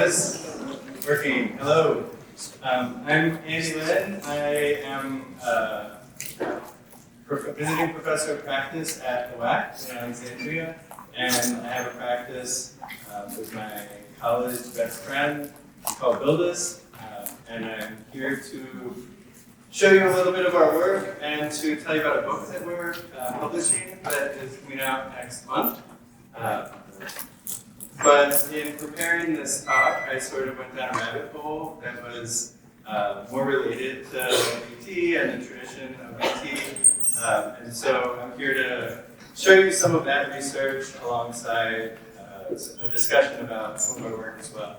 this working? Hello. I'm Andy Linn. I am a visiting professor of practice at the WAC in Alexandria, and I have a practice with my college best friend called BLDUS, and I'm here to show you a little bit of our work and to tell you about a book that we're publishing that is coming out next month. But in preparing this talk, I sort of went down a rabbit hole that was more related to BT and the tradition of BT. And so I'm here to show you some of that research alongside a discussion about some of our work as well.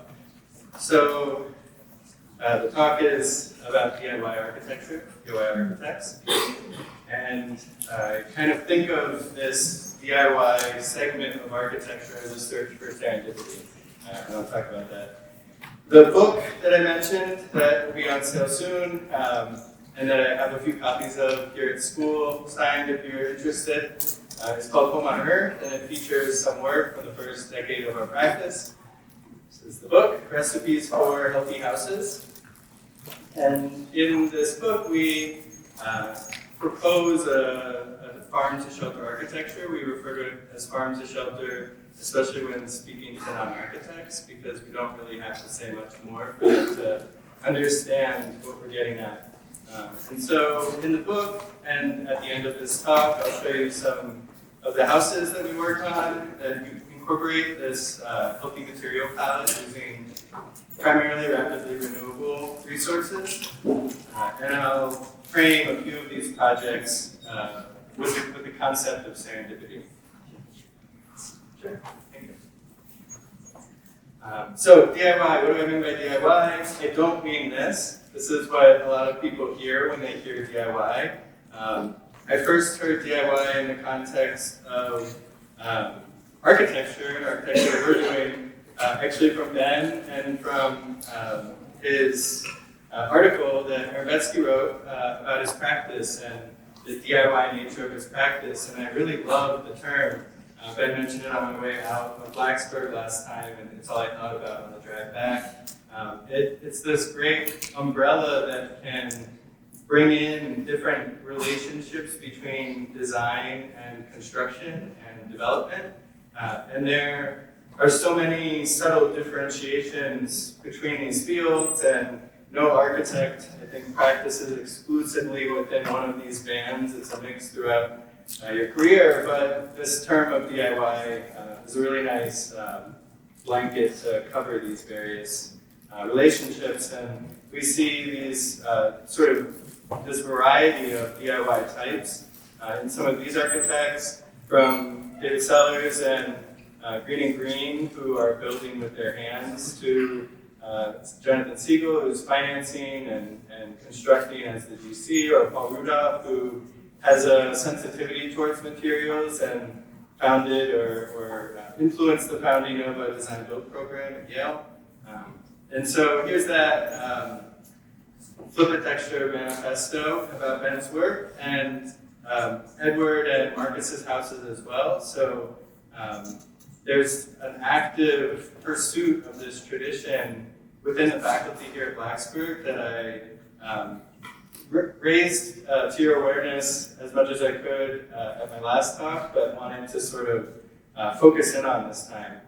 So the talk is about DIY architecture, DIY architects. And I kind of think of this DIY segment of architecture as a search for serendipity. And I'll talk about that. The book that I mentioned that will be on sale soon, and that I have a few copies of here at school, signed if you're interested, it's called Home on Earth, and it features some work from the first decade of our practice. This is the book, Recipes for Healthy Houses. And in this book, we propose a farm-to-shelter architecture. We refer to it as farm-to-shelter, especially when speaking to non-architects, because we don't really have to say much more for them to understand what we're getting at. And so in the book, and at the end of this talk, I'll show you some of the houses that we work on that incorporate this healthy material palette using primarily rapidly renewable resources. And I'll frame a few of these projects with the concept of serendipity. Sure. Thank you. So DIY, what do I mean by DIY? I don't mean this. This is what a lot of people hear when they hear DIY. I first heard DIY in the context of architecture that we're doing, actually from Ben and from his article that Arabetsky wrote about his practice and the DIY nature of his practice, and I really love the term. Ben mentioned it on my way out of Blacksburg last time, and it's all I thought about on the drive back. It's this great umbrella that can bring in different relationships between design and construction and development. And there are so many subtle differentiations between these fields, and no architect, I think, practices exclusively within one of these bands. It's a mix throughout your career, but this term of DIY is a really nice blanket to cover these various relationships, and we see these this variety of DIY types in some of these architects, from David Sellers and Green & Green, who are building with their hands, to Jonathan Siegel, who's financing and constructing as the GC, or Paul Rudolph, who has a sensitivity towards materials and founded or influenced the founding of a design-build program at Yale. And so here's that Flip-a-Texture manifesto about Ben's work, and Edward and Marcus's houses as well. So there's an active pursuit of this tradition within the faculty here at Blacksburg that I raised to your awareness as much as I could at my last talk, but wanted to sort of focus in on this time.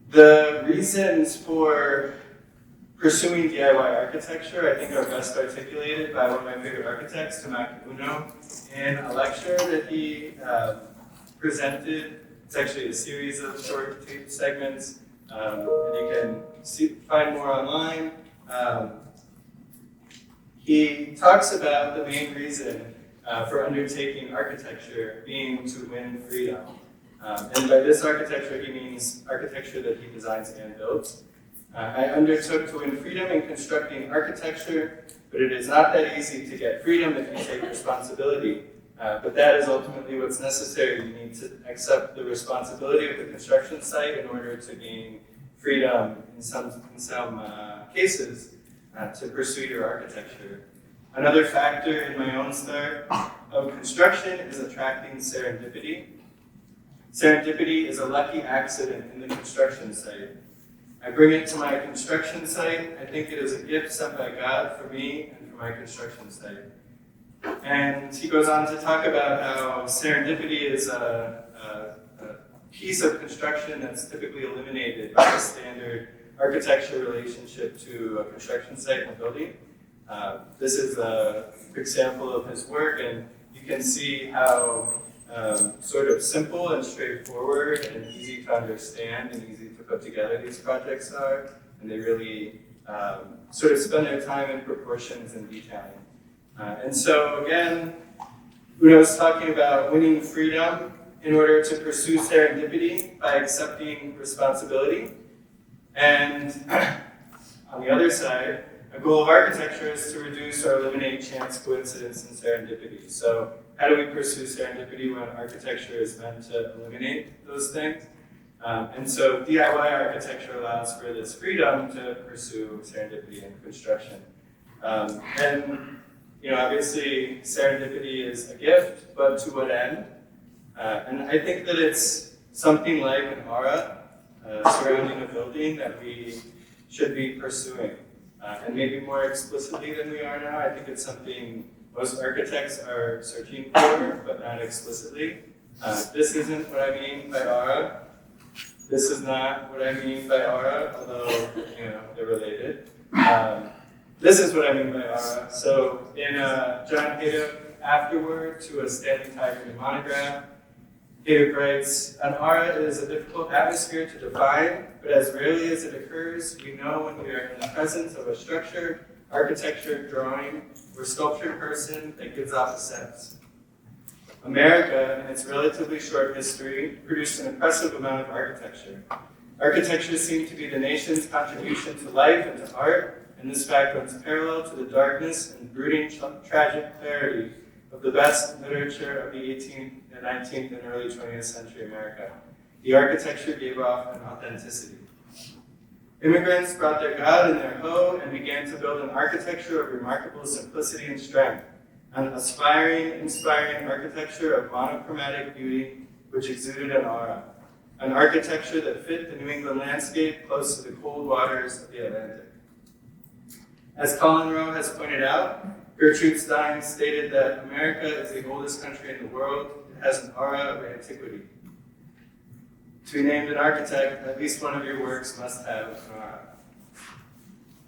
The reasons for pursuing DIY architecture, I think, are best articulated by one of my favorite architects, Tamaki Uno, in a lecture that he presented. It's actually a series of short tape segments, and you can find more online. He talks about the main reason for undertaking architecture being to win freedom. And by this architecture, he means architecture that he designs and builds. I undertook to win freedom in constructing architecture, but it is not that easy to get freedom if you take responsibility. But that is ultimately what's necessary. You need to accept the responsibility of the construction site in order to gain freedom in some cases to pursue your architecture. Another factor in my own start of construction is attracting serendipity. Serendipity is a lucky accident in the construction site. I bring it to my construction site. I think it is a gift sent by God for me and for my construction site. And he goes on to talk about how serendipity is a piece of construction that's typically eliminated by the standard architecture relationship to a construction site and a building. This is a quick sample of his work, and you can see how sort of simple and straightforward and easy to understand and easy to put together these projects are, and they really sort of spend their time in proportions and detailing. And so again, Udo's talking about winning freedom in order to pursue serendipity by accepting responsibility. And on the other side, a goal of architecture is to reduce or eliminate chance, coincidence, and serendipity. So how do we pursue serendipity when architecture is meant to eliminate those things? And so DIY architecture allows for this freedom to pursue serendipity in construction. And obviously serendipity is a gift, but to what end? And I think that it's something like an aura surrounding a building that we should be pursuing. And maybe more explicitly than we are now. I think it's something most architects are searching for, but not explicitly. This isn't what I mean by aura. This is not what I mean by aura, although they're related. This is what I mean by aura. So in John Haydock afterword to a Stanley Tygan monograph, Haydock writes, "An aura is a difficult atmosphere to define, but as rarely as it occurs, we know when we are in the presence of a structure, architecture, drawing, or sculptured person that gives off a sense. America, in its relatively short history, produced an impressive amount of architecture. Architecture seemed to be the nation's contribution to life and to art, and this fact runs parallel to the darkness and brooding tragic clarity of the best literature of the 18th and 19th and early 20th century America. The architecture gave off an authenticity. Immigrants brought their God in their hoe and began to build an architecture of remarkable simplicity and strength, an aspiring, inspiring architecture of monochromatic beauty which exuded an aura, an architecture that fit the New England landscape close to the cold waters of the Atlantic. As Colin Rowe has pointed out, Gertrude Stein stated that America is the oldest country in the world. It has an aura of antiquity. To be named an architect, at least one of your works must have an aura."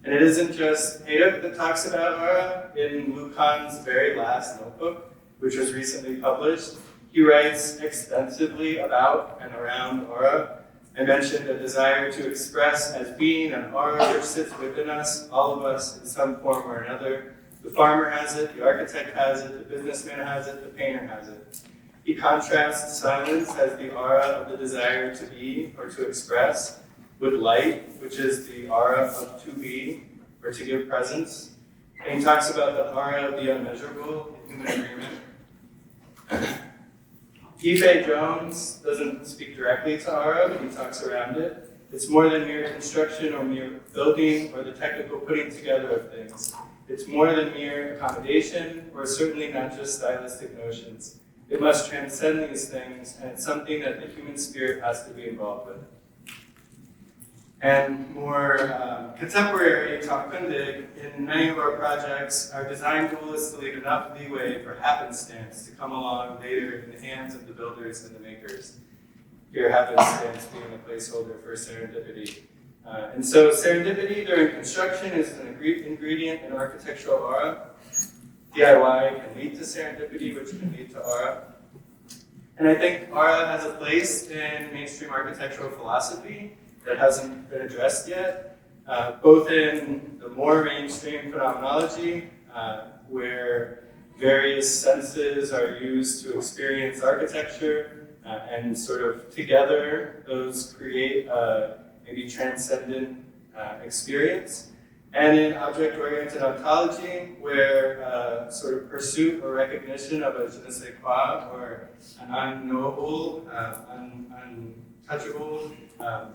And it isn't just Haydock that talks about aura. In Lucan's very last notebook, which was recently published, he writes extensively about and around aura. I mentioned a desire to express as being an aura which sits within us, all of us, in some form or another. The farmer has it, the architect has it, the businessman has it, the painter has it. He contrasts silence as the aura of the desire to be or to express with light, which is the aura of to be or to give presence. And he talks about the aura of the unmeasurable in human agreement. Ife Jones doesn't speak directly to aura, but he talks around it. It's more than mere construction or mere building or the technical putting together of things. It's more than mere accommodation, or certainly not just stylistic notions. It must transcend these things, and it's something that the human spirit has to be involved with. And more contemporary Takundig, in many of our projects, our design goal is to leave enough leeway for happenstance to come along later in the hands of the builders and the makers. Here, happenstance being a placeholder for serendipity. And so serendipity during construction is an ingredient in architectural aura. DIY can lead to serendipity, which can lead to aura. And I think aura has a place in mainstream architectural philosophy that hasn't been addressed yet, both in the more mainstream phenomenology, where various senses are used to experience architecture, and sort of together those create a maybe transcendent experience. And in object-oriented ontology, where sort of pursuit or recognition of a je ne sais quoi, or an unknowable, untouchable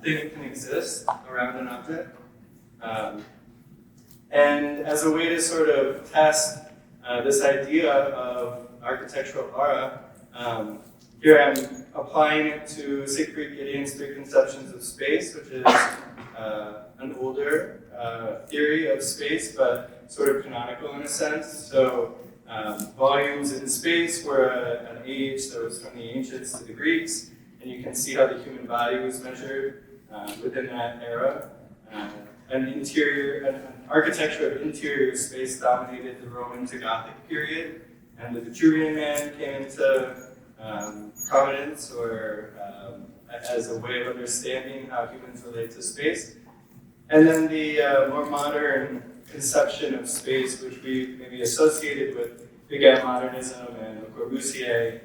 thing can exist around an object. And as a way to sort of test this idea of architectural aura, here I'm applying it to Siegfried Gideon's three conceptions of space, which is an older theory of space, but sort of canonical in a sense. So volumes in space were an age that was from the ancients to the Greeks, and you can see how the human body was measured within that era. An architecture of interior space dominated the Roman to Gothic period, and the Vitruvian Man came into prominence, or as a way of understanding how humans relate to space. And then the more modern conception of space, which we maybe associated with Beginning Modernism and Le Corbusier,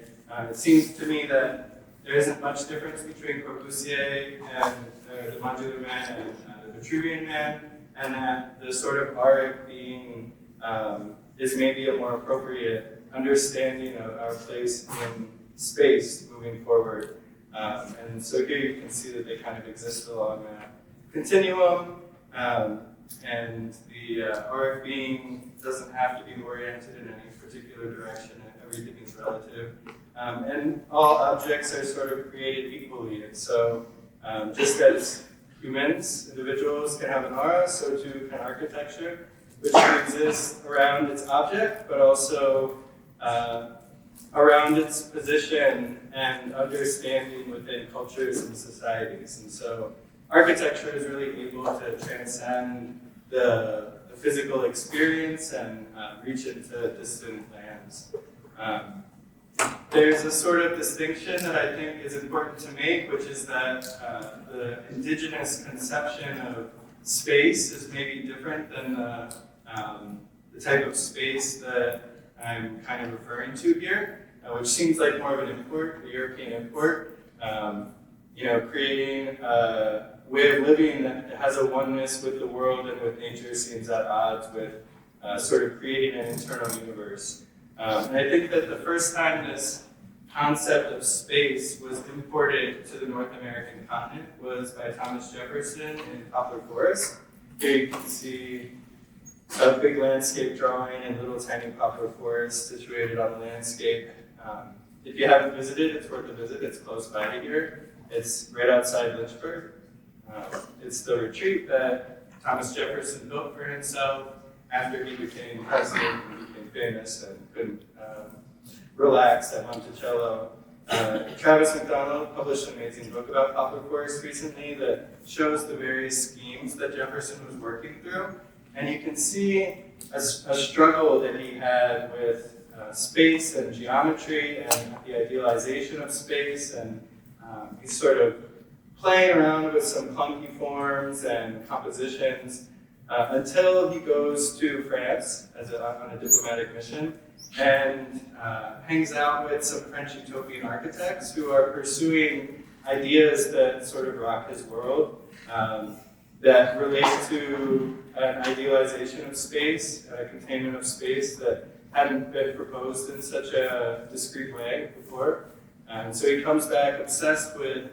it seems to me that there isn't much difference between Corbusier and the Modular Man and the Vitruvian Man, and that the sort of art being is maybe a more appropriate understanding of our place in space moving forward. And so here you can see that they kind of exist along that continuum, and the art being doesn't have to be oriented in any particular direction, everything is relative. And all objects are sort of created equally, and so just as humans, individuals can have an aura, so too can architecture, which can exist around its object, but also around its position and understanding within cultures and societies. And so architecture is really able to transcend the physical experience and reach into distant lands. There's a sort of distinction that I think is important to make, which is that the indigenous conception of space is maybe different than the type of space that I'm kind of referring to here, which seems like more of an import, a European import. Creating a way of living that has a oneness with the world and with nature seems at odds with sort of creating an internal universe. And I think that the first time this concept of space was imported to the North American continent was by Thomas Jefferson in Poplar Forest. Here you can see a big landscape drawing in little tiny poplar forest situated on the landscape. If you haven't visited, it's worth a visit. It's close by here. It's right outside Lynchburg. It's the retreat that Thomas Jefferson built for himself after he became president and became famous and couldn't relax at Monticello. Travis McDonald published an amazing book about poplar forest recently that shows the various schemes that Jefferson was working through. And you can see a struggle that he had with space and geometry and the idealization of space, and he's sort of playing around with some clunky forms and compositions until he goes to France on a diplomatic mission and hangs out with some French utopian architects who are pursuing ideas that sort of rock his world, that relate to an idealization of space, a containment of space that hadn't been proposed in such a discrete way before. So he comes back obsessed with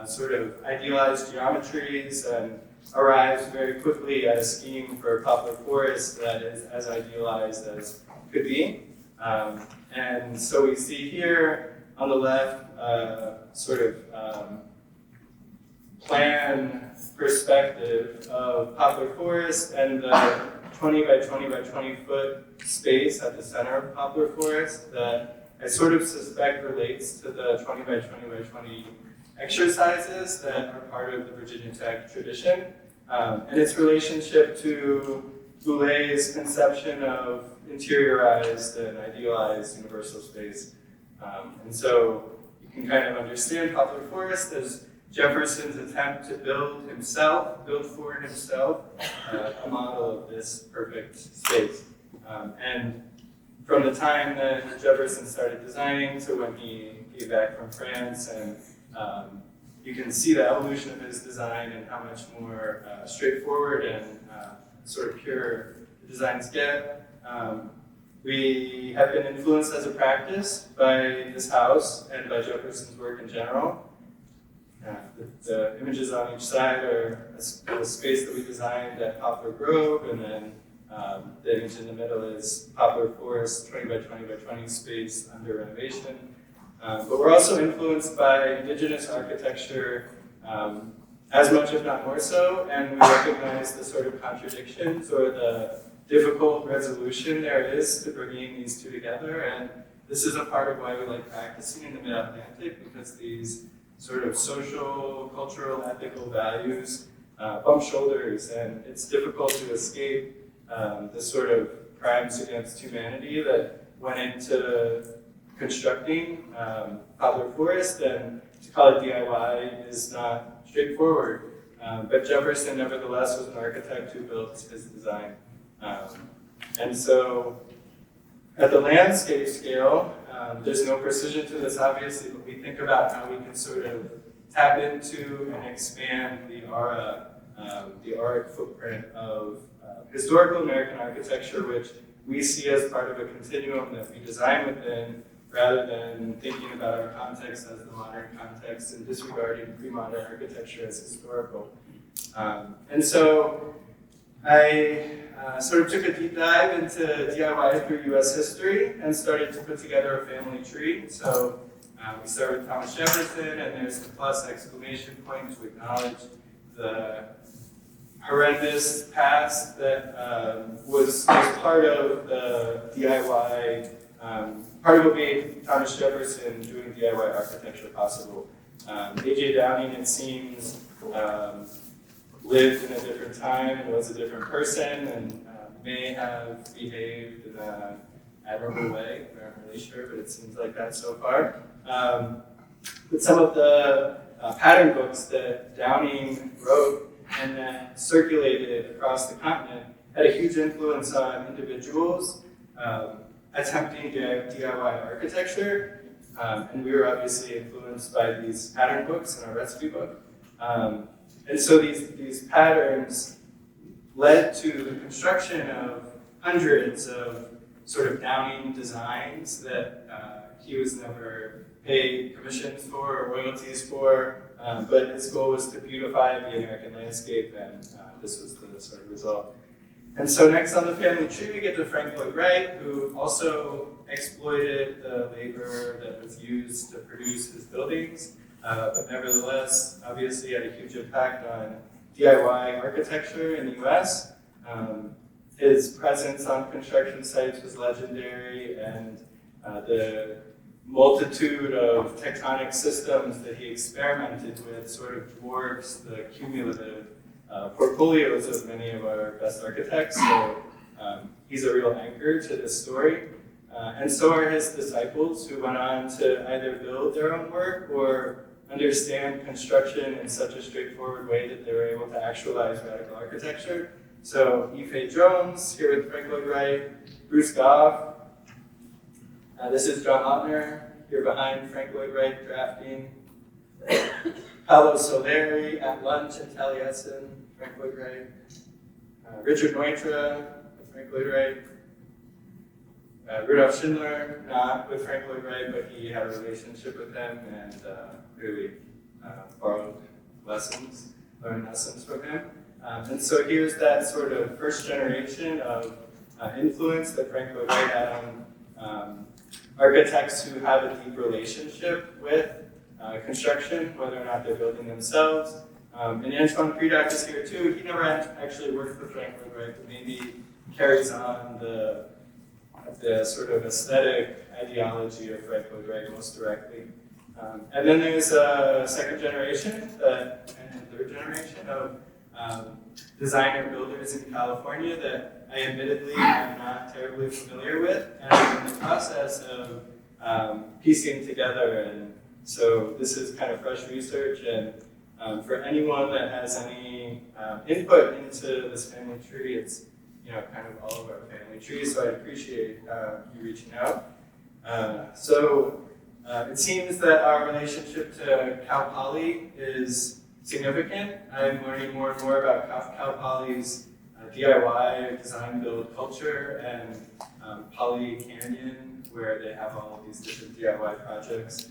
sort of idealized geometries and arrives very quickly at a scheme for poplar forest that is as idealized as could be. And so we see here on the left sort of plan perspective of poplar forest and the 20 by 20 by 20 foot space at the center of poplar forest that I sort of suspect relates to the 20 by 20 by 20 exercises that are part of the Virginia Tech tradition, and its relationship to Boulet's conception of interiorized and idealized universal space. And so you can kind of understand poplar forest as Jefferson's attempt to build for himself, a model of this perfect space. And from the time that Jefferson started designing to when he came back from France, and you can see the evolution of his design and how much more straightforward and sort of pure the designs get. We have been influenced as a practice by this house and by Jefferson's work in general. The images on each side are a space that we designed at Poplar Grove, and then the image in the middle is Poplar Forest 20 by 20 by 20 space under renovation. But we're also influenced by indigenous architecture as much, if not more so, and we recognize the sort of contradictions or the difficult resolution there is to bringing these two together. And this is a part of why we like practicing in the Mid-Atlantic, because these sort of social, cultural, ethical values bump shoulders, and it's difficult to escape the sort of crimes against humanity that went into constructing Poplar Forest, and to call it DIY is not straightforward. But Jefferson, nevertheless, was an architect who built his design. And so, at the landscape scale, there's no precision to this, obviously, but we think about how we can sort of tap into and expand the auric footprint of historical American architecture, which we see as part of a continuum that we design within, rather than thinking about our context as the modern context and disregarding pre-modern architecture as historical. And so I sort of took a deep dive into DIY through US history and started to put together a family tree. So we start with Thomas Jefferson, and there's the plus exclamation point to acknowledge the horrendous past that was part of the DIY, part of what made Thomas Jefferson doing DIY architecture possible. A.J. Downing, it seems, lived in a different time and was a different person, and may have behaved in an admirable way. We're not really sure, but it seems like that so far. But some of the pattern books that Downing wrote and then circulated across the continent had a huge influence on individuals attempting DIY architecture. And we were obviously influenced by these pattern books and our recipe book. And so these patterns led to the construction of hundreds of sort of Downing designs that he was never paid commissions for or royalties for, but his goal was to beautify the American landscape, and this was the sort of result. And so next on the family tree, we get to Frank Lloyd Wright, who also exploited the labor that was used to produce his buildings, but nevertheless, obviously had a huge impact on DIY architecture in the US. His presence on construction sites was legendary, and the multitude of tectonic systems that he experimented with sort of dwarfs the cumulative portfolios of many of our best architects. So he's a real anchor to this story. And so are his disciples, who went on to either build their own work or understand construction in such a straightforward way that they were able to actualize radical architecture. So Ife Jones, here with Frank Lloyd Wright, Bruce Goff. This is John Lautner, here behind Frank Lloyd Wright drafting. Paolo Soleri at lunch in Taliesin, Frank Lloyd Wright. Richard Neutra with Frank Lloyd Wright. Rudolf Schindler, not with Frank Lloyd Wright, but he had a relationship with him and clearly borrowed lessons, learned lessons from him. And so here's that sort of first generation of influence that Frank Lloyd Wright had on architects who have a deep relationship with construction, whether or not they're building themselves. And Antoine Predock is here too. He never actually worked with Frank Lloyd Wright, but maybe carries on the sort of aesthetic ideology of Frank Lloyd Wright most directly. And then there's a second generation and third generation of designer builders in California that I admittedly am not terribly familiar with, and I'm in the process of piecing together. And so this is kind of fresh research, and for anyone that has any input into this family tree, it's kind of all of our family trees, so I'd appreciate you reaching out. So it seems that our relationship to Cal Poly is significant. I'm learning more and more about Cal Poly's DIY design build culture, and Poly Canyon, where they have all of these different DIY projects.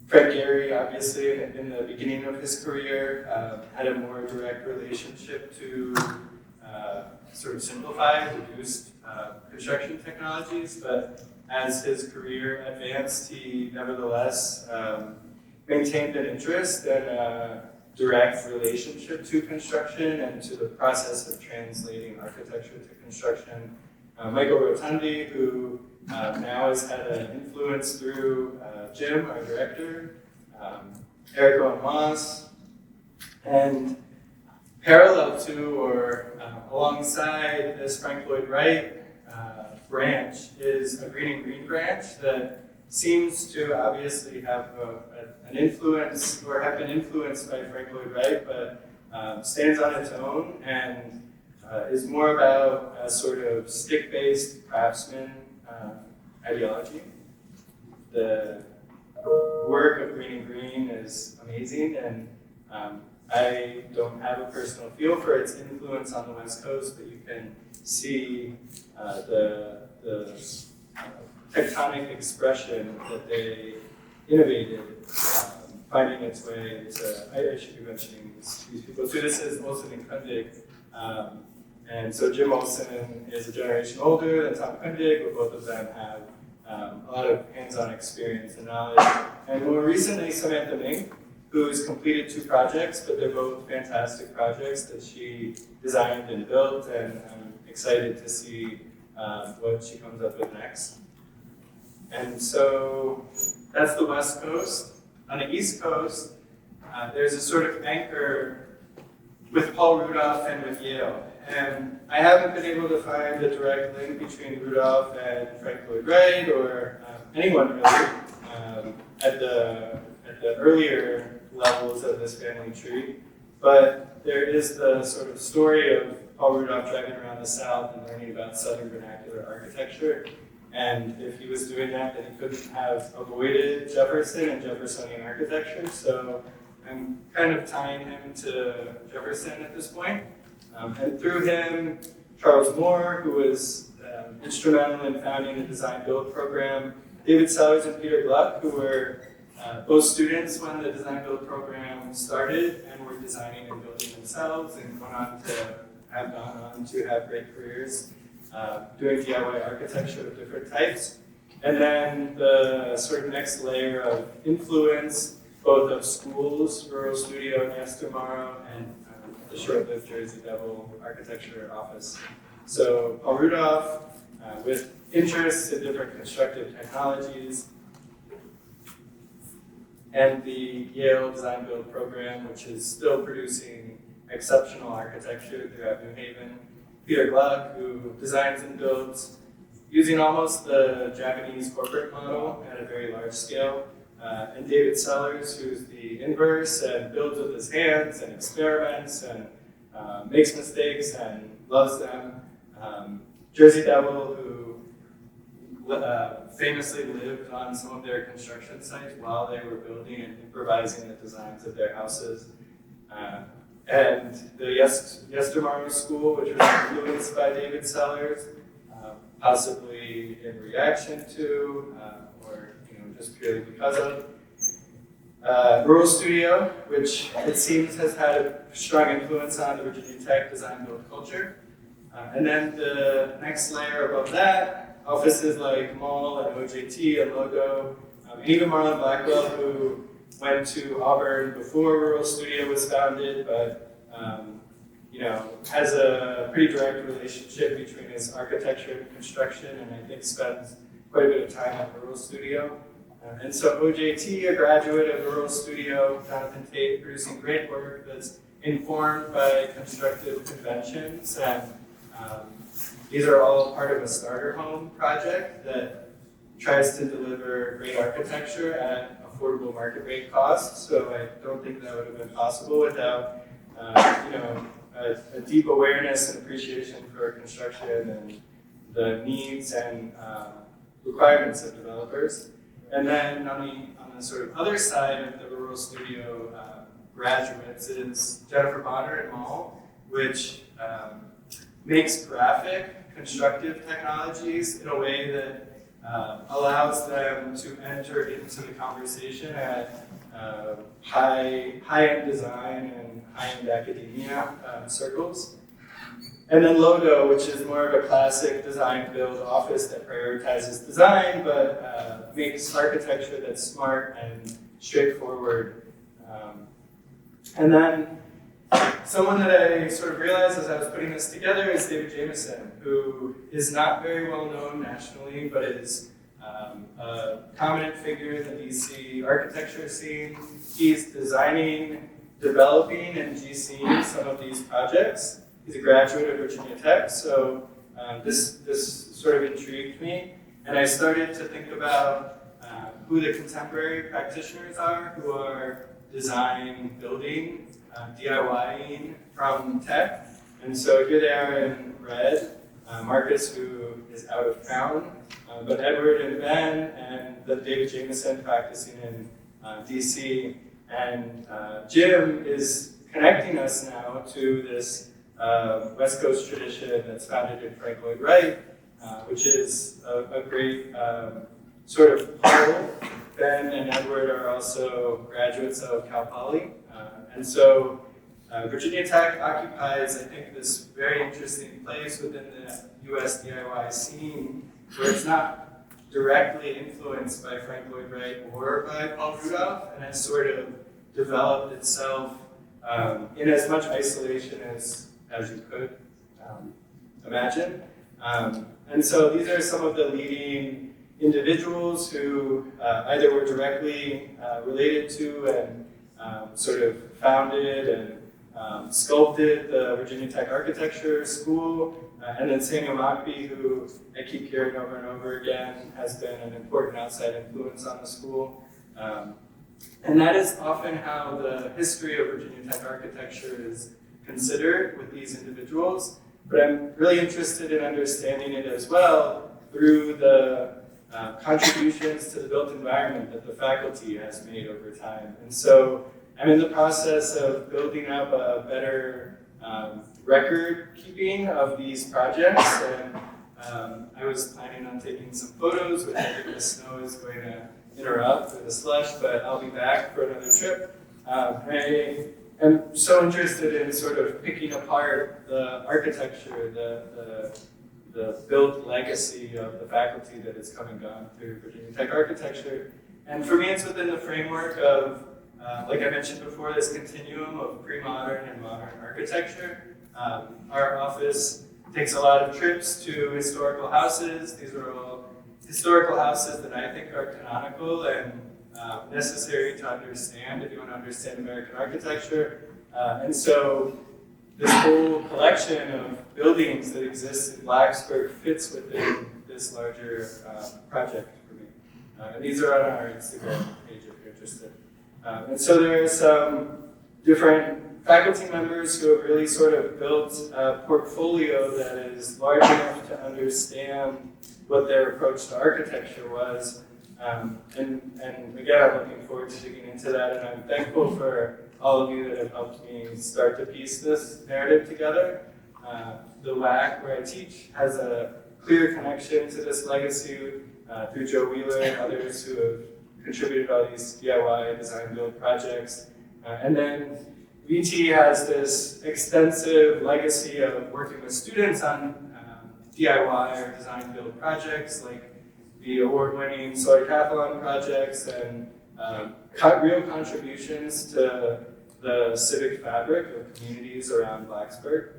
Fred Gehry, obviously, in the beginning of his career, had a more direct relationship to sort of simplified, reduced construction technologies, but as his career advanced, he nevertheless maintained an interest and a direct relationship to construction and to the process of translating architecture to construction. Michael Rotundi, who now has had an influence through Jim, our director, Eric Owen Moss, and parallel to or alongside this Frank Lloyd Wright branch is a Green and Green branch that seems to obviously have an influence or have been influenced by Frank Lloyd Wright, but stands on its own and is more about a sort of stick-based craftsman ideology. The work of Green and Green is amazing, and I don't have a personal feel for its influence on the West Coast, but you can see the tectonic expression that they innovated, finding its way into, I should be mentioning these people. So this is Olsen and Kundig. And so Jim Olsen is a generation older than Tom Kundig, but both of them have a lot of hands-on experience and knowledge. And more recently, Samantha Ming, who's completed 2 projects, but they're both fantastic projects that she designed and built, and I'm excited to see what she comes up with next. And so that's the West Coast. On the East Coast, there's a sort of anchor with Paul Rudolph and with Yale. And I haven't been able to find a direct link between Rudolph and Frank Lloyd Wright or anyone really at the earlier levels of this family tree. But there is the sort of story of Paul Rudolph driving around the South and learning about Southern vernacular architecture. And if he was doing that, then he couldn't have avoided Jefferson and Jeffersonian architecture. So I'm kind of tying him to Jefferson at this point. And through him, Charles Moore, who was instrumental in founding the Design Build program, David Sellers and Peter Gluck, who were both students when the Design Build program started and were designing and building themselves and gone on to have great careers doing DIY architecture of different types. And then the sort of next layer of influence, both of schools, Rural Studio and Yes Tomorrow, and the short-lived Jersey Devil architecture office. So Paul Rudolph, with interests in different constructive technologies, and the Yale Design Build program, which is still producing exceptional architecture throughout New Haven. Peter Gluck, who designs and builds using almost the Japanese corporate model at a very large scale. And David Sellers, who's the inverse and builds with his hands and experiments and makes mistakes and loves them. Jersey Devil, who famously lived on some of their construction sites while they were building and improvising the designs of their houses. And the Yes Tomorrow School, which was influenced by David Sellers, possibly in reaction to, or just purely because of. Rural Studio, which it seems has had a strong influence on the Virginia Tech design build culture. And then the next layer above that, offices like Mall and OJT and Logo, and even Marlon Blackwell, who went to Auburn before Rural Studio was founded, but has a pretty direct relationship between his architecture and construction, and I think spends quite a bit of time at Rural Studio. And so OJT, a graduate of Rural Studio, Jonathan Tate, producing great work that's informed by constructive conventions, and these are all part of a starter home project that tries to deliver great architecture at affordable market rate costs. So I don't think that would have been possible without a deep awareness and appreciation for construction and the needs and requirements of developers. And then on the sort of other side of the Rural Studio graduates is Jennifer Bonner and Mall, which makes graphic constructive technologies in a way that allows them to enter into the conversation at high-end design and high-end academia circles. And then Logo, which is more of a classic design build office that prioritizes design, but makes architecture that's smart and straightforward. And then someone that I sort of realized as I was putting this together is David Jameson, who is not very well known nationally, but is a prominent figure in the DC architecture scene. He's designing, developing, and GCing some of these projects. He's a graduate of Virginia Tech, so this sort of intrigued me. And I started to think about who the contemporary practitioners are who are design, building, DIYing from tech. And so here they are in red, Marcus, who is out of town, but Edward and Ben, and the David Jameson practicing in DC. And Jim is connecting us now to this West Coast tradition that's founded in Frank Lloyd Wright, which is a great sort of pull. Ben and Edward are also graduates of Cal Poly. And so Virginia Tech occupies, I think, this very interesting place within the US DIY scene where it's not directly influenced by Frank Lloyd Wright or by Paul Rudolph, and has sort of developed itself in as much isolation as you could imagine. And so these are some of the leading individuals who either were directly related to and sort of founded and sculpted the Virginia Tech Architecture School, and then Samuel Mockbee, who I keep hearing over and over again has been an important outside influence on the school. And that is often how the history of Virginia Tech architecture is considered with these individuals, but I'm really interested in understanding it as well through the contributions to the built environment that the faculty has made over time. And so I'm in the process of building up a better record keeping of these projects, and I was planning on taking some photos, which I think the snow is going to interrupt for the slush, but I'll be back for another trip. I am so interested in sort of picking apart the architecture, the built legacy of the faculty that has come and gone through Virginia Tech architecture. And for me, it's within the framework of, like I mentioned before, this continuum of pre-modern and modern architecture. Our office takes a lot of trips to historical houses. These are all historical houses that I think are canonical and necessary to understand if you want to understand American architecture. And so this whole collection of buildings that exist in Blacksburg fits within this larger project for me. And these are on our Instagram page if you're interested. And so there are some different faculty members who have really sort of built a portfolio that is large enough to understand what their approach to architecture was. And again, I'm looking forward to digging into that, and I'm thankful for all of you that have helped me start to piece this narrative together. The WAC, where I teach, has a clear connection to this legacy through Joe Wheeler and others who have contributed all these DIY design build projects. And then VT has this extensive legacy of working with students on DIY or design build projects, like the award-winning Solarthathlon projects and real contributions to the civic fabric of communities around Blacksburg,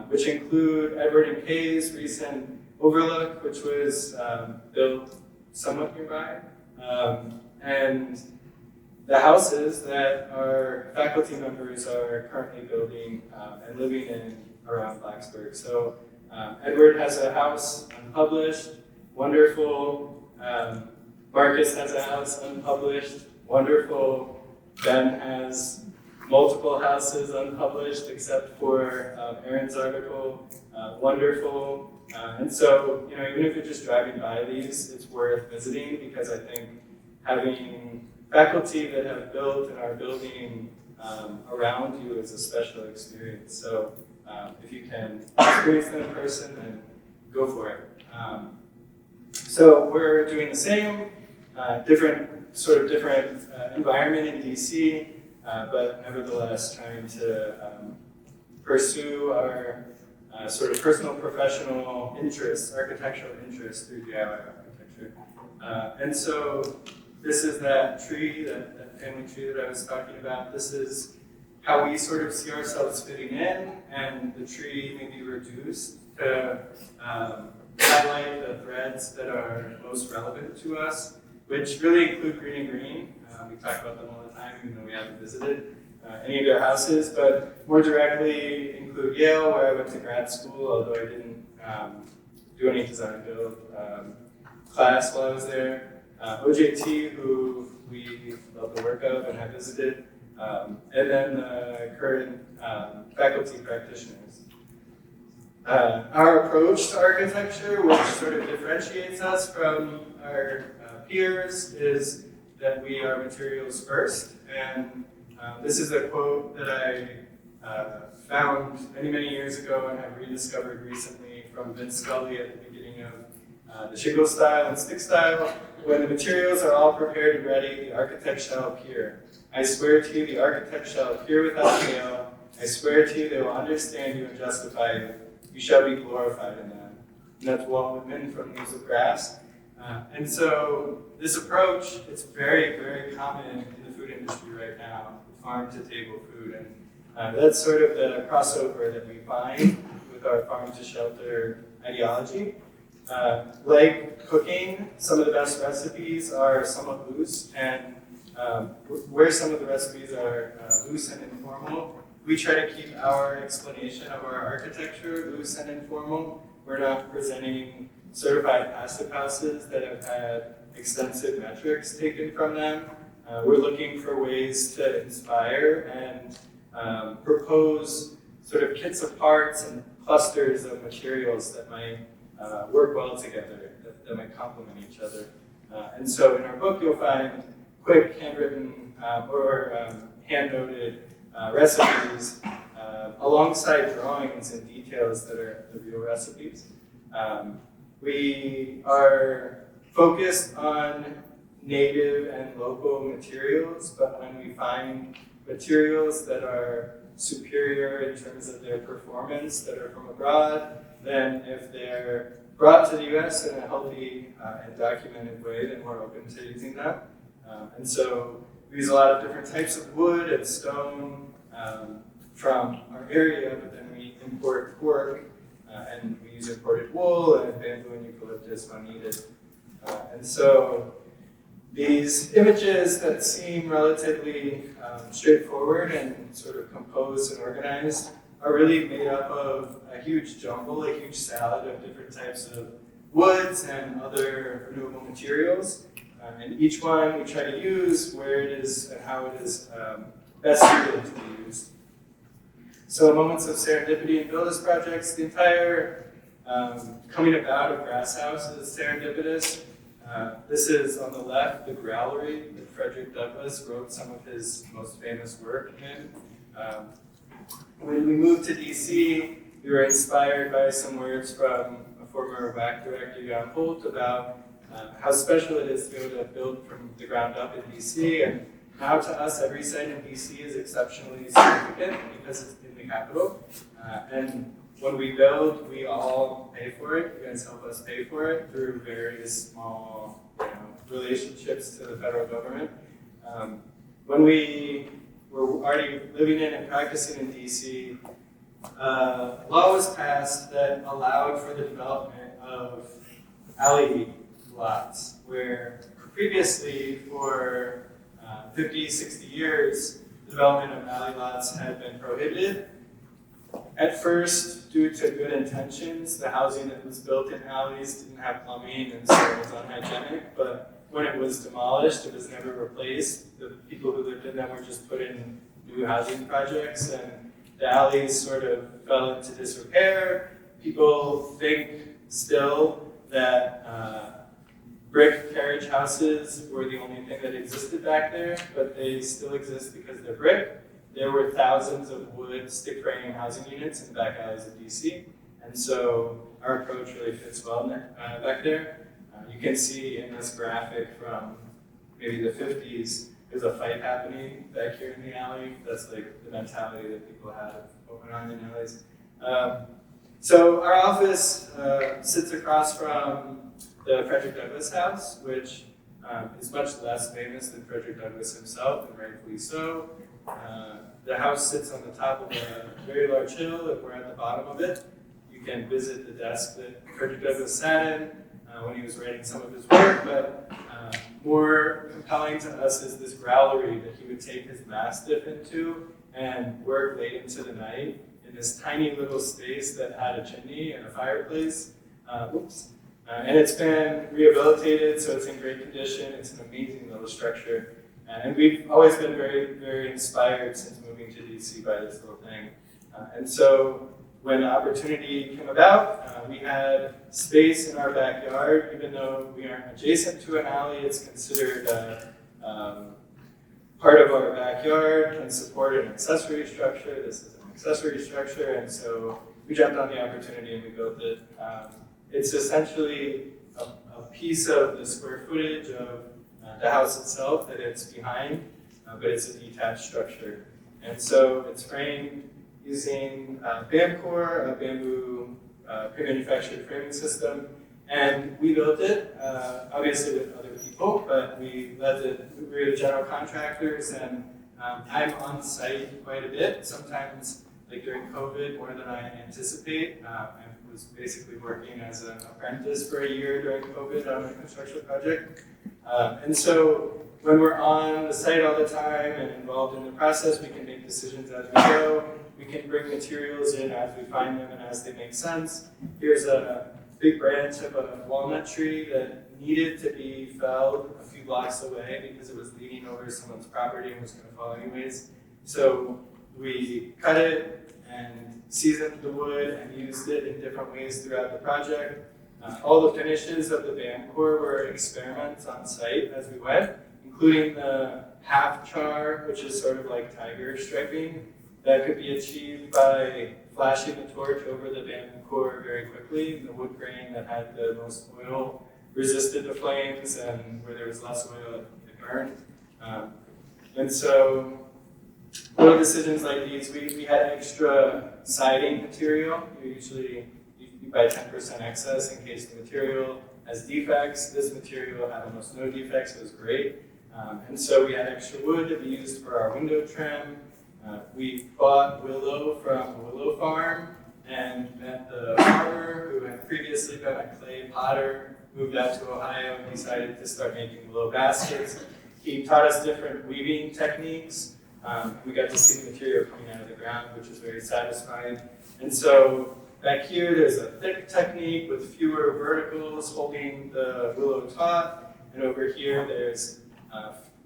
which include Edward and Kay's recent Overlook, which was built somewhat nearby, and the houses that our faculty members are currently building and living in around Blacksburg. So Edward has a house unpublished, wonderful. Marcus has a house unpublished, wonderful. Ben has multiple houses unpublished except for Aaron's article, wonderful. And so, even if you're just driving by these, it's worth visiting, because I think having faculty that have built and are building around you is a special experience. So if you can experience them in person, then go for it. So we're doing the same, different environment in DC, but nevertheless trying to pursue our sort of personal, professional interests, architectural interests through DIY architecture. And so this is that tree, that family tree that I was talking about. This is how we sort of see ourselves fitting in, and the tree may be reduced to highlight the threads that are most relevant to us, which really include green and green. We talk about them all the time, even though we haven't visited any of their houses, but more directly include Yale, where I went to grad school, although I didn't do any design build class while I was there. OJT, who we love the work of and have visited, and then current faculty practitioners. Our approach to architecture, which sort of differentiates us from our peers, is that we are materials first. And this is a quote that I found many, many years ago and have rediscovered recently from Vince Scully at the beginning of the shingle style and stick style. When the materials are all prepared and ready, the architect shall appear. I swear to you, the architect shall appear without fail. I swear to you, they will understand you and justify you. You shall be glorified in them. And that's Walt Whitman from Leaves of Grass. And so this approach, it's very, very common in the food industry right now, farm-to-table food. And that's sort of the crossover that we find with our farm-to-shelter ideology. Like cooking, some of the best recipes are somewhat loose, and where some of the recipes are loose and informal, we try to keep our explanation of our architecture loose and informal. We're not presenting certified passive houses that have had extensive metrics taken from them. We're looking for ways to inspire and propose sort of kits of parts and clusters of materials that might work well together, that might complement each other. And so in our book, you'll find quick handwritten or hand-noted recipes alongside drawings and details that are the real recipes. We are focused on native and local materials, but when we find materials that are superior in terms of their performance that are from abroad, then if they're brought to the US in a healthy and documented way, then we're open to using them. And so we use a lot of different types of wood and stone from our area, but then we import cork, and we use imported wool and bamboo and eucalyptus when needed. And so these images that seem relatively straightforward and sort of composed and organized are really made up of a huge jumble, a huge salad of different types of woods and other renewable materials. And each one we try to use where it is and how it is best suited to be used. So moments of serendipity and BLDUS projects, the entire coming about of Grass House is serendipitous. This is on the left, the growlery that Frederick Douglass wrote some of his most famous work in. When we moved to DC, we were inspired by some words from a former WAC director, Jan Holt, about how special it is to be able to build from the ground up in DC. And now to us, every site in DC is exceptionally significant because it's in the capital. And when we build, we all pay for it. You guys help us pay for it through various small relationships to the federal government. When we were already living in and practicing in DC, a law was passed that allowed for the development of alley lots, where previously for 50, 60 years, the development of alley lots had been prohibited. At first, due to good intentions, the housing that was built in alleys didn't have plumbing and so it was unhygienic, but when it was demolished, it was never replaced. The people who lived in them were just put in new housing projects, and the alleys sort of fell into disrepair. People think still that brick carriage houses were the only thing that existed back there, but they still exist because they're brick. There were thousands of wood stick frame housing units in the back alleys of DC, and so our approach really fits well back there. You can see in this graphic from maybe the 50s, there's a fight happening back here in the alley. That's like the mentality that people have going on in alleys. So our office sits across from the Frederick Douglass House, which is much less famous than Frederick Douglass himself, and rightfully so. The house sits on the top of a very large hill, and we're at the bottom of it. You can visit the desk that Frederick Douglass sat in when he was writing some of his work, but more compelling to us is this growlery that he would take his mastiff into and work late into the night in this tiny little space that had a chimney and a fireplace. And it's been rehabilitated, so it's in great condition. It's an amazing little structure. And we've always been very, very inspired since moving to DC by this little thing. And so when the opportunity came about, we had space in our backyard. Even though we aren't adjacent to an alley, it's considered part of our backyard, can support an accessory structure. This is an accessory structure, and so we jumped on the opportunity and we built it. It's essentially a piece of the square footage of the house itself that it's behind, but it's a detached structure. And so it's framed using BAMCore, a bamboo pre-manufactured framing system. And we built it, obviously with other people, but we were the general contractors, and I'm on site quite a bit, sometimes like during COVID, more than I anticipate. I was basically working as an apprentice for a year during COVID on a construction project. And so when we're on the site all the time and involved in the process, we can make decisions as we go. We can bring materials in as we find them and as they make sense. Here's a big branch of a walnut tree that needed to be felled a few blocks away because it was leaning over someone's property and was going to fall anyways. So we cut it and seasoned the wood and used it in different ways throughout the project. All the finishes of the BAMCore were experiments on site as we went, including the half char, which is sort of like tiger striping, that could be achieved by flashing the torch over the BAMCore very quickly. The wood grain that had the most oil resisted the flames, and where there was less oil, it burned. And so little decisions like these, we had extra siding material. You buy 10% excess in case the material has defects. This material had almost no defects, it was great. And so we had extra wood that we used for our window trim. We bought willow from a willow farm, and met the farmer who had previously been a clay potter, moved out to Ohio and decided to start making willow baskets. He taught us different weaving techniques. We got to see the material coming out of the ground, which is very satisfying. And so back here, there's a thick technique with fewer verticals holding the willow taut. And over here, there's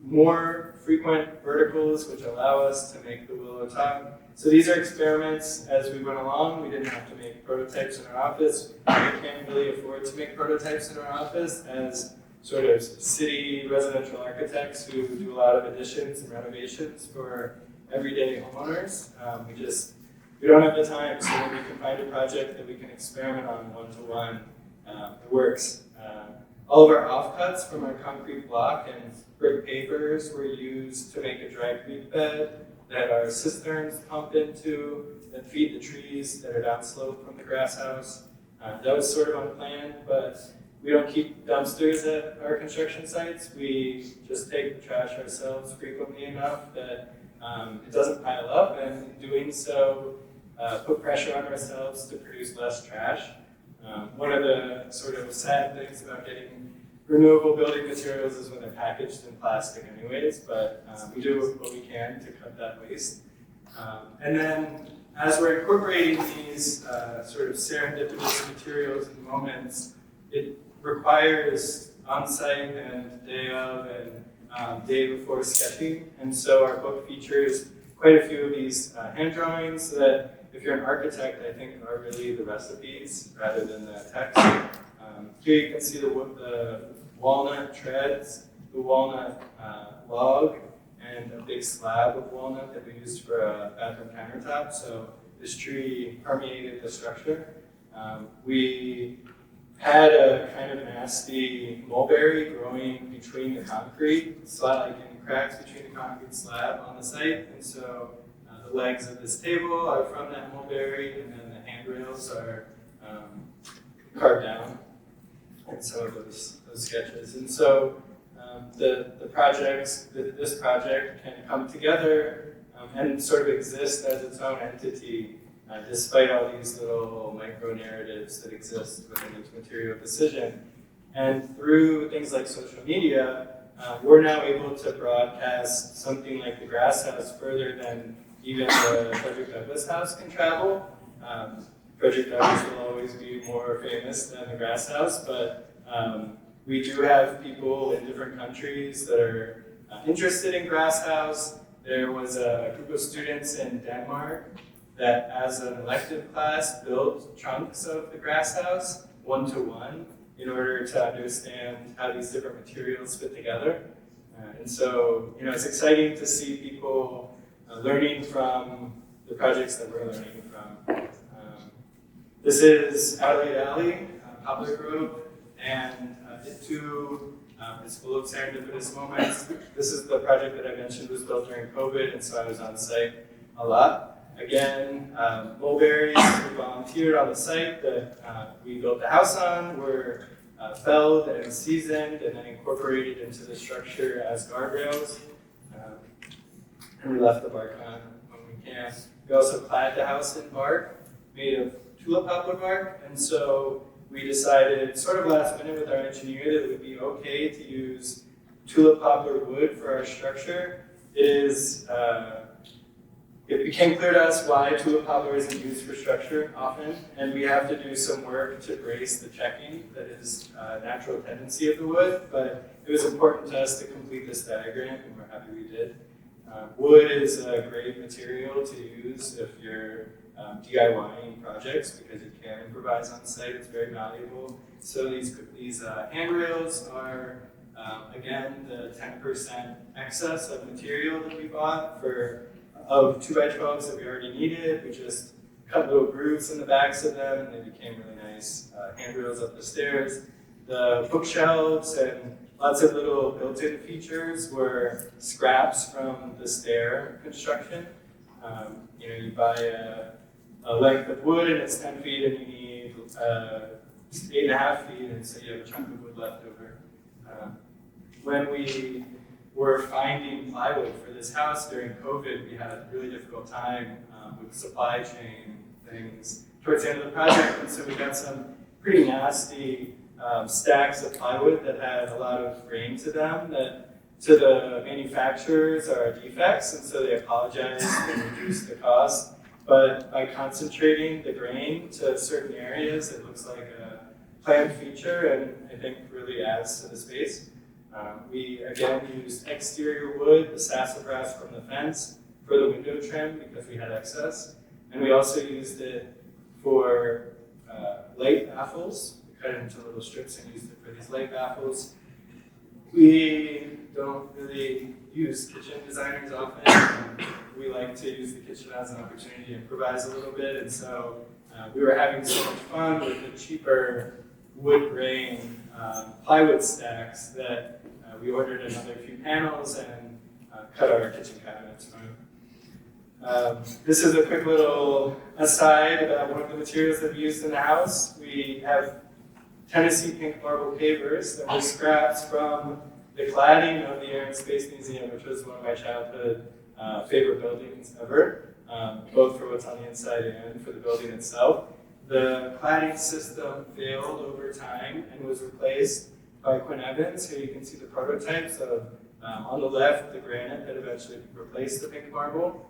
more frequent verticals, which allow us to make the willow taut. So these are experiments as we went along. We didn't have to make prototypes in our office. We can't really afford to make prototypes in our office as sort of city residential architects who do a lot of additions and renovations for everyday homeowners. We don't have the time, so when we can find a project that we can experiment on one-to-one, it works. All of our offcuts from our concrete block and brick pavers were used to make a dry creek bed that our cisterns pump into, that feed the trees that are downslope from the grass house. That was sort of unplanned, but we don't keep dumpsters at our construction sites. We just take the trash ourselves frequently enough that it doesn't pile up, and in doing so, put pressure on ourselves to produce less trash. One of the sort of sad things about getting renewable building materials is when they're packaged in plastic anyways, but we do what we can to cut that waste. And then as we're incorporating these sort of serendipitous materials and moments, it requires on-site and day of and day before sketching. And so our book features quite a few of these hand drawings that, if you're an architect, I think are really the recipes rather than the text. Here you can see the walnut treads, the walnut log, and a big slab of walnut that we used for a bathroom countertop. So this tree permeated the structure. We had a kind of nasty mulberry growing between the concrete, like in cracks between the concrete slab on the site. And so the legs of this table are from that mulberry, and then the handrails are carved down in some of those sketches. And so this project can come together and sort of exist as its own entity, despite all these little micro narratives that exist within each material decision. And through things like social media, we're now able to broadcast something like the Grass House further than even the Frederick Douglass House can travel. Frederick Douglass will always be more famous than the Grass House, but we do have people in different countries that are interested in Grass House. There was a group of students in Denmark that, as an elective class, built trunks of the Grass House one-to-one in order to understand how these different materials fit together. And so, it's exciting to see people learning from the projects that we're learning from. This is Adelaide Alley, Poplar Grove, and it too is full of serendipitous moments. This is the project that I mentioned was built during COVID, and so I was on site a lot. Again, mulberries we volunteered on the site that we built the house on were felled and seasoned and then incorporated into the structure as guardrails. And we left the bark on when we can. We also clad the house in bark made of tulip poplar bark, and so we decided sort of last minute with our engineer that it would be okay to use tulip poplar wood for our structure. It became clear to us why tulip poplar isn't used for structure often, and we have to do some work to brace the checking that is a natural tendency of the wood, but it was important to us to complete this diagram, and we're happy we did. Wood is a great material to use if you're DIYing projects because you can improvise on site. It's very valuable. So these handrails are, again, the 10% excess of material that we bought of 2x12s that we already needed. We just cut little grooves in the backs of them, and they became really nice handrails up the stairs. The bookshelves and lots of little built-in features were scraps from the stair construction. You buy a length of wood and it's 10 feet and you need 8.5 feet, and so you have a chunk of wood left over. When we were finding plywood for this house during COVID, we had a really difficult time with supply chain things towards the end of the project, and so we got some pretty nasty stacks of plywood that had a lot of grain to them that to the manufacturers are defects, and so they apologized and reduced the cost. But by concentrating the grain to certain areas, it looks like a planned feature and I think really adds to the space. We again used exterior wood, the sassafras from the fence, for the window trim because we had excess. And we also used it for light baffles. We cut it into little strips and used it for these light baffles. We don't really use kitchen designers often. We like to use the kitchen as an opportunity to improvise a little bit, and so we were having so much fun with the cheaper wood grain plywood stacks that we ordered another few panels and cut our kitchen cabinets from. This is a quick little aside about one of the materials that we used in the house. We have Tennessee pink marble pavers that were scraps from the cladding of the Air and Space Museum, which was one of my childhood favorite buildings ever, both for what's on the inside and for the building itself. The cladding system failed over time and was replaced by Quinn Evans. Here you can see the prototypes of, on the left, the granite that eventually replaced the pink marble.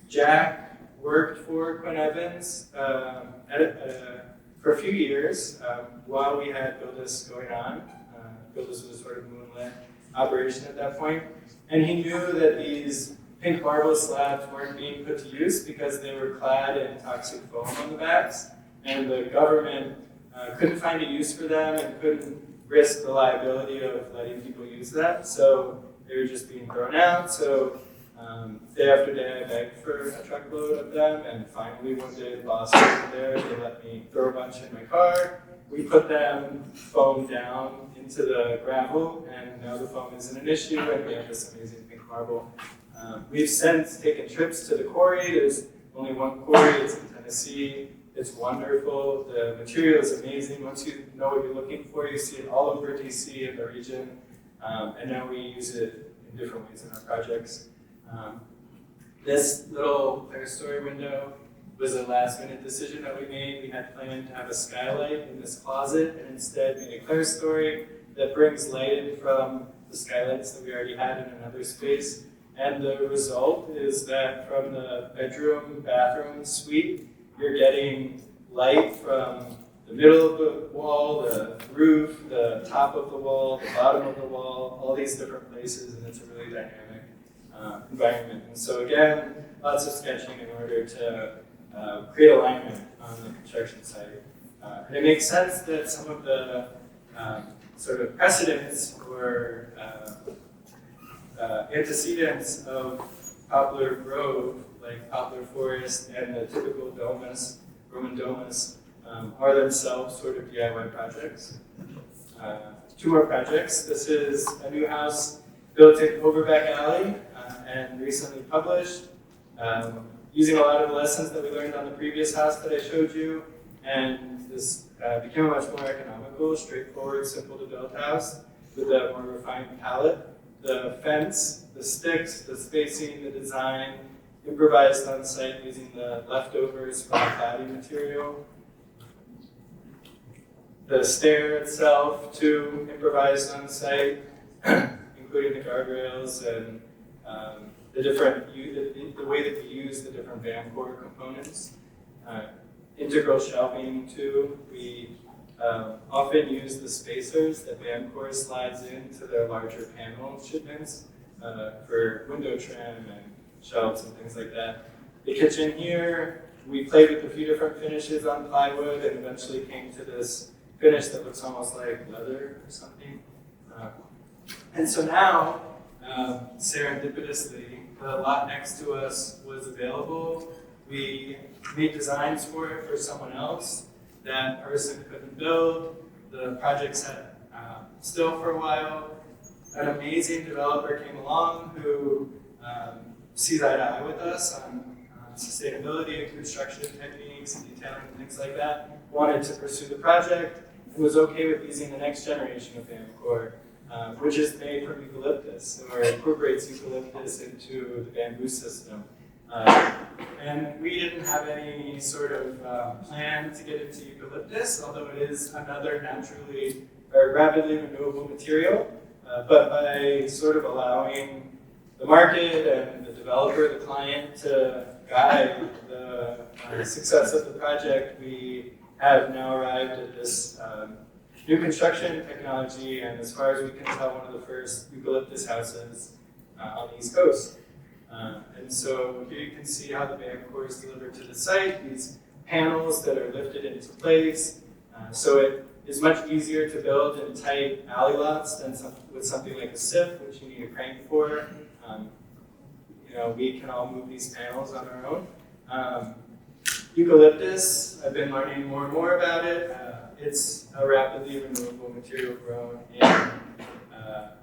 Jack worked for Quinn Evans for a few years while we had BLDUS going on. BLDUS was sort of moonlit operation at that point. And he knew that these pink marble slabs weren't being put to use because they were clad in toxic foam on the backs, and the government couldn't find a use for them and couldn't risk the liability of letting people use that, so they were just being thrown out. So day after day I begged for a truckload of them, and finally one day the boss was there, they let me throw a bunch in my car. We put them foam down into the gravel, and now the foam isn't an issue, and we have this amazing pink marble. We've since taken trips to the quarry. There's only one quarry, it's in Tennessee. It's wonderful. The material is amazing. Once you know what you're looking for, you see it all over DC and the region. And now we use it in different ways in our projects. This little clerestory window was a last-minute decision that we made. We had planned to have a skylight in this closet, and instead made a clerestory that brings light in from the skylights that we already had in another space. And the result is that from the bedroom, bathroom, suite, you're getting light from the middle of the wall, the roof, the top of the wall, the bottom of the wall, all these different places, and it's a really dynamic environment. And so again, lots of sketching in order to create alignment on the construction site. And it makes sense that some of the sort of precedents or antecedents of Poplar Grove, like Poplar Forest and the typical domus, Roman domus, are themselves sort of DIY projects. Two more projects. This is a new house built in Overback Alley and recently published, using a lot of the lessons that we learned on the previous house that I showed you. And this became a much more economical, straightforward, simple to build house with a more refined palette. The fence, the sticks, the spacing, the design, improvised on site using the leftovers from the cloudy material. The stair itself, too, improvised on site, including the guardrails and the way that we use the different VAMCore components. Integral shelving, too. We often use the spacers that VAMCore slides into their larger panel shipments for window trim and shelves and things like that. The kitchen here, we played with a few different finishes on plywood and eventually came to this finish that looks almost like leather or something. And so now, serendipitously, the lot next to us was available. We made designs for it for someone else. That person couldn't build. The project sat still for a while. An amazing developer came along who sees eye to eye with us on sustainability and construction techniques and detailing and things like that. Wanted to pursue the project and was okay with using the next generation of VAMCore, which is made from eucalyptus or incorporates eucalyptus into the bamboo system. And we didn't have any sort of plan to get into eucalyptus, although it is another naturally or rapidly renewable material. But by sort of allowing the market and the developer, the client, to guide the success of the project, we have now arrived at this new construction technology, and as far as we can tell, one of the first eucalyptus houses on the East Coast. And so here you can see how the VAMCore is delivered to the site, these panels that are lifted into place. So it is much easier to build in tight alley lots than with something like a SIP, which you need a crane for. We can all move these panels on our own. Eucalyptus, I've been learning more and more about it. It's a rapidly renewable material grown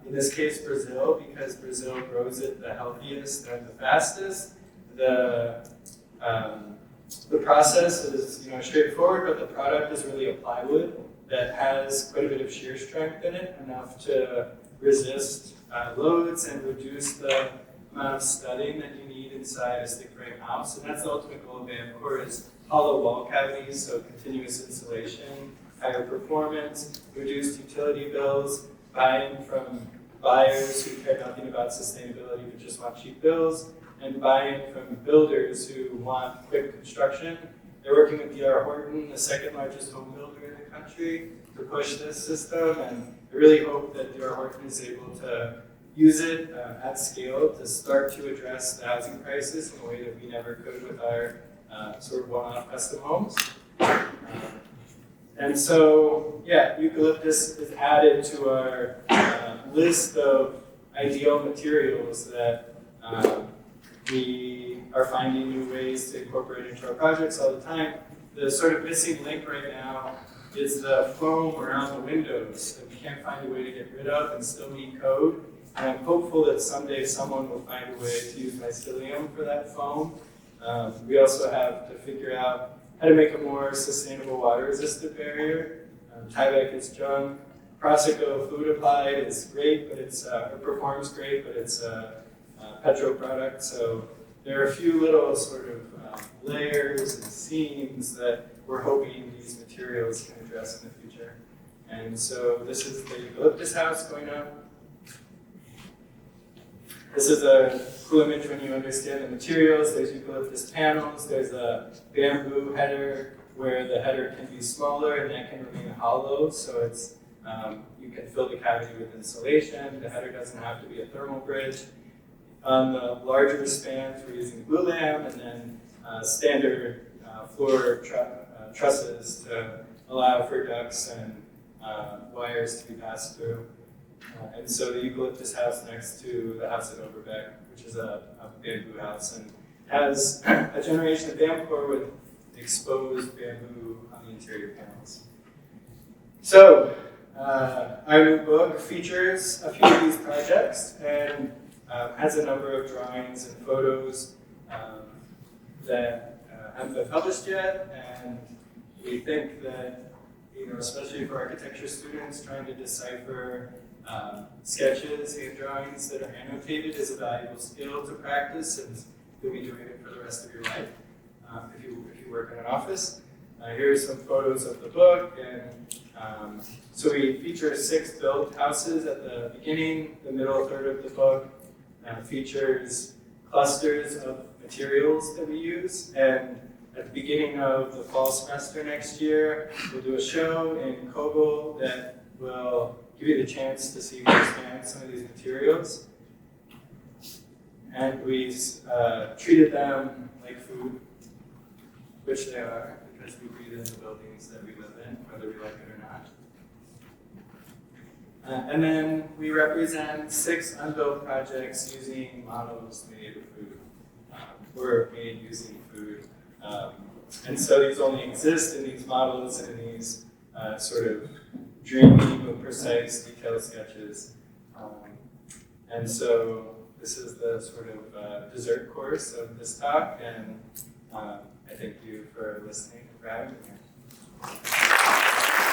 in this case, Brazil, because Brazil grows it the healthiest and the fastest. The process is straightforward, but the product is really a plywood that has quite a bit of shear strength in it, enough to resist loads and reduce the amount of studding that you need inside a stick frame house. And that's the ultimate goal of VAMCore, is hollow wall cavities, so continuous insulation, higher performance, reduced utility bills, buy-in from buyers who care nothing about sustainability but just want cheap bills, and buy-in from builders who want quick construction. They're working with D.R. Horton, the second largest home builder in the country, to push this system, and I really hope that D.R. Horton is able to use it at scale to start to address the housing crisis in a way that we never could with our sort of one-off custom homes. And so, eucalyptus is added to our list of ideal materials that we are finding new ways to incorporate into our projects all the time. The sort of missing link right now is the foam around the windows that we can't find a way to get rid of and still meet code. And I'm hopeful that someday someone will find a way to use mycelium for that foam. We also have to figure out how to make a more sustainable water-resistant barrier. Tyvek is junk. Proseco food applied is great, but it performs great, but it's a petro product. So there are a few little sort of layers and seams that we're hoping these materials can address in the future. And so this is the eucalyptus house going up. This is a cool image when you understand the materials. There's eucalyptus panels. There's a bamboo header where the header can be smaller and that can remain hollow. So it's you can fill the cavity with insulation. The header doesn't have to be a thermal bridge. On the larger spans, we're using glulam and then standard floor trusses to allow for ducts and wires to be passed through. And so the eucalyptus house next to the house at Overbeck, which is a bamboo house, and has a generation of bamboo with exposed bamboo on the interior panels. So our new book features a few of these projects and has a number of drawings and photos that haven't been published yet, and we think that, especially for architecture students trying to decipher sketches and drawings that are annotated is a valuable skill to practice, and you'll be doing it for the rest of your life if you work in an office. Here are some photos of the book, and so we feature 6 built houses at the beginning. The middle third of the book features clusters of materials that we use, and at the beginning of the fall semester next year, we'll do a show in Kobo that will give you the chance to see firsthand some of these materials. And we treated them like food, which they are, because we breathe in the buildings that we live in, whether we like it or not. And then we represent 6 unbuilt projects using models made of food, or made using food. And so these only exist in these models and in these sort of dreamy but precise detailed sketches. And so this is the sort of dessert course of this talk, and I thank you for listening and for having me here.